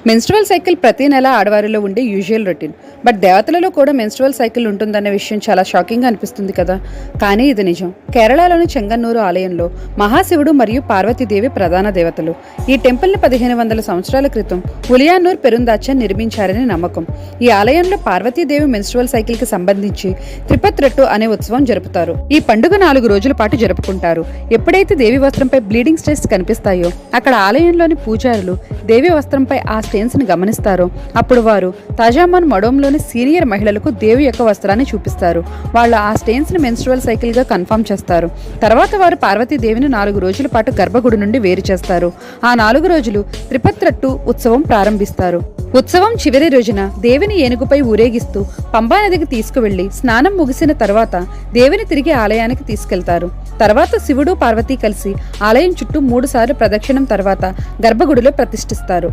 Menstrual cycle ప్రతి నెల ఆడవారిలో ఉండే యూజువల్ రొటీన్. బట్ దేవతలలో కూడా మెన్స్ట్రువల్ సైకిల్ ఉంటుందనే విషయం చాలా షాకింగ్గా అనిపిస్తుంది కదా. కానీ ఇది నిజం. కేరళలోని చెంగన్నూరు ఆలయంలో మహాశివుడు మరియు పార్వతీదేవి ప్రధాన దేవతలు. ఈ టెంపుల్ని 1500 సంవత్సరాల క్రితం ఉలియానూర్ పెరుందాచన్ నిర్మించారని నమ్మకం. ఈ ఆలయంలో పార్వతీదేవి మెన్స్ట్రువల్ సైకిల్ కి సంబంధించి త్రిపత్రట్టు అనే ఉత్సవం జరుపుతారు. ఈ పండుగ 4 రోజుల పాటు జరుపుకుంటారు. ఎప్పుడైతే దేవి వస్త్రంపై బ్లీడింగ్ స్టేట్స్ కనిపిస్తాయో అక్కడ ఆలయంలోని పూజారులు దేవి వస్త్రంపై ఆ స్టెయిన్స్ ని గమనిస్తారో అప్పుడు వారు తాజామాన్ మడోంలోని సీనియర్ మహిళలకు దేవి యొక్క వస్త్రాన్ని చూపిస్తారు. వాళ్ళు ఆ స్టెయిన్స్ ని మెన్స్ట్రువల్ సైకిల్ గా కన్ఫర్మ్ చేస్తారు. తర్వాత వారు పార్వతీదేవిని 4 రోజుల పాటు గర్భగుడి నుండి వేరు చేస్తారు. ఆ 4 రోజులు త్రిపత్రట్టు ఉత్సవం ప్రారంభిస్తారు. ఉత్సవం చివరి రోజున దేవిని ఏనుగుపై ఊరేగిస్తూ పంబా నదికి తీసుకువెళ్లి స్నానం ముగిసిన తర్వాత దేవిని తిరిగి ఆలయానికి తీసుకెళ్తారు. తర్వాత శివుడు పార్వతి కలిసి ఆలయం చుట్టూ 3 సార్లు ప్రదక్షిణం తర్వాత గర్భగుడిలో ప్రతిష్ఠిస్తారు.